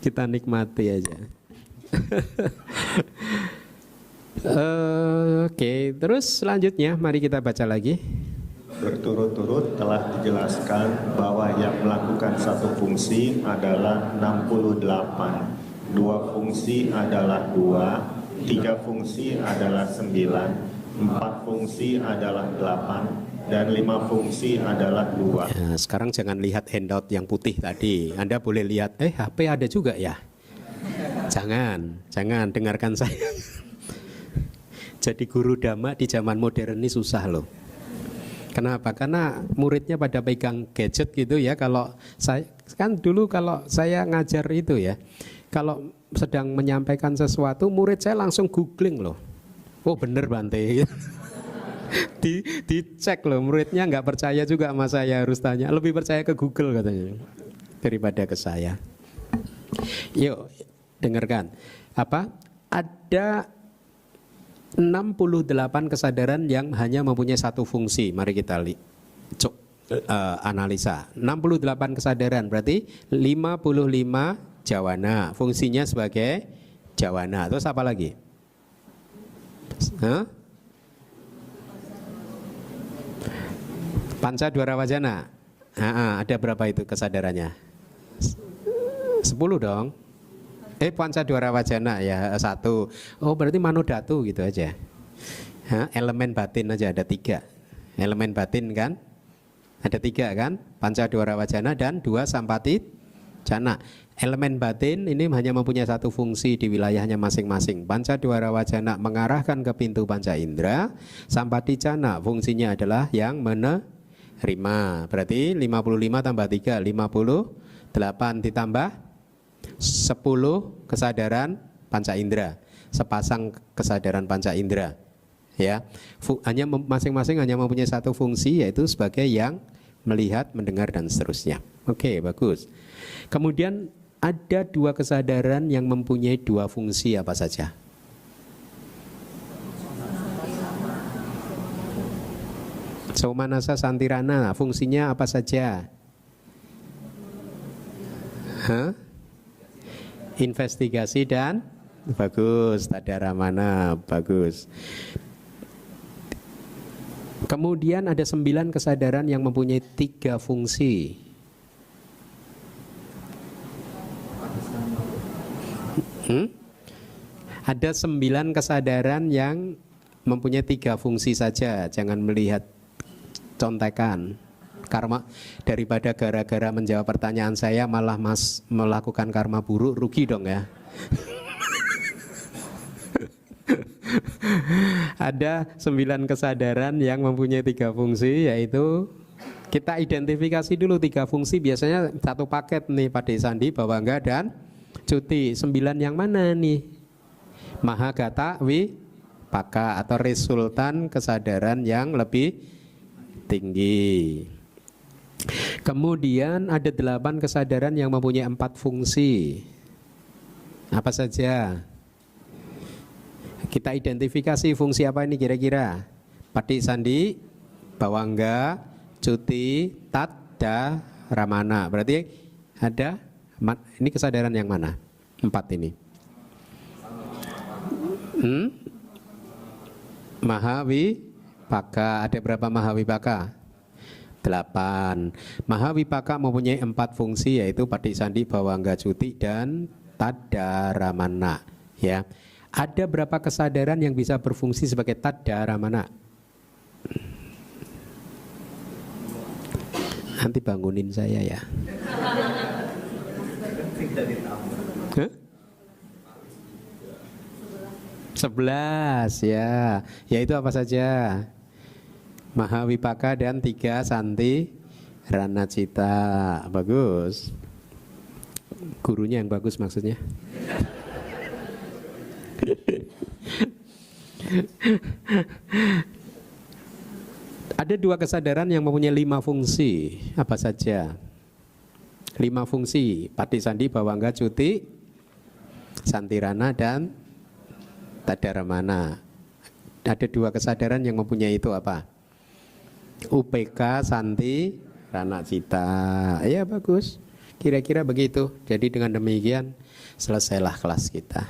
kita nikmati aja. Oke, terus selanjutnya mari kita baca lagi.
Berturut-turut telah dijelaskan bahwa yang melakukan satu fungsi adalah 68, dua fungsi adalah 2, tiga fungsi adalah 9, empat fungsi adalah 8, dan 5 fungsi adalah 2.
Nah, sekarang jangan lihat handout yang putih tadi. Anda boleh lihat, HP ada juga ya? Jangan dengarkan saya. Jadi guru dhamma di zaman modern ini susah loh. Kenapa? Karena muridnya pada pegang gadget gitu ya. Kalau saya kan dulu kalau saya ngajar itu ya, kalau sedang menyampaikan sesuatu, murid saya langsung googling loh. Oh bener Bante. Dicek loh, muridnya nggak percaya juga sama saya, harus tanya. Lebih percaya ke Google katanya daripada ke saya. Yuk dengarkan. Ada 68 kesadaran yang hanya mempunyai satu fungsi. Mari kita analisa. 68 kesadaran berarti 55 jawana. Fungsinya sebagai jawana. Terus apa lagi? Panca Dwara Wajana. Ada berapa itu kesadarannya? 10 dong. Panca Dwara Wajana ya 1. Oh berarti manodatu gitu aja. Elemen batin aja ada 3. Elemen batin kan ada 3 kan. Panca Dwara Wajana dan 2 sampati jana. Elemen batin ini hanya mempunyai satu fungsi di wilayahnya masing-masing. Panca Dwara Wajana mengarahkan ke pintu panca indera. Sampati jana fungsinya adalah yang menerima. Berarti 55 tambah 3 58 ditambah 10 kesadaran panca indera, sepasang kesadaran panca indera, ya. Hanya masing-masing hanya mempunyai satu fungsi, yaitu sebagai yang melihat, mendengar dan seterusnya. Oke, bagus. Kemudian ada 2 kesadaran yang mempunyai 2 fungsi apa saja? Somanasa Santirana fungsinya apa saja? Investigasi dan bagus, tadaramana, bagus. Kemudian ada 9 kesadaran yang mempunyai 3 fungsi. Ada 9 kesadaran yang mempunyai 3 fungsi saja. Jangan melihat contekan. Karma, daripada gara-gara menjawab pertanyaan saya malah melakukan karma buruk, rugi dong ya. Ada 9 kesadaran yang mempunyai 3 fungsi, yaitu kita identifikasi dulu 3 fungsi. Biasanya satu paket nih Pak Desandi, Bawangga dan Cuti. 9 yang mana nih? Mahagata Wipaka atau resultan kesadaran yang lebih tinggi. Kemudian ada 8 kesadaran yang mempunyai 4 fungsi. Apa saja? Kita identifikasi fungsi apa ini kira-kira? Pati Sandi, Bawangga, Cuti, Tadda, Ramana. Berarti ada, ini kesadaran yang mana? 4 ini. Mahawipaka, ada berapa Mahawipaka? 8. Mahawipaka mempunyai 4 fungsi, yaitu Pati Sandi, Bawangga, Cuti dan Tadaramana. Ya, ada berapa kesadaran yang bisa berfungsi sebagai Tadaramana? Nanti bangunin saya ya. 11 ya. Yaitu apa saja? Mahawipaka dan 3 Santi Ranacita. Bagus. Gurunya yang bagus maksudnya. Ada 2 kesadaran yang mempunyai 5 fungsi. Apa saja? 5 fungsi. Pati Sandi, Bawangga, Cuti, Santirana dan Tadaramana. Ada 2 kesadaran yang mempunyai itu apa? UPK, Santi, Ranacita. Ya bagus. Kira-kira begitu. Jadi dengan demikian selesailah kelas kita.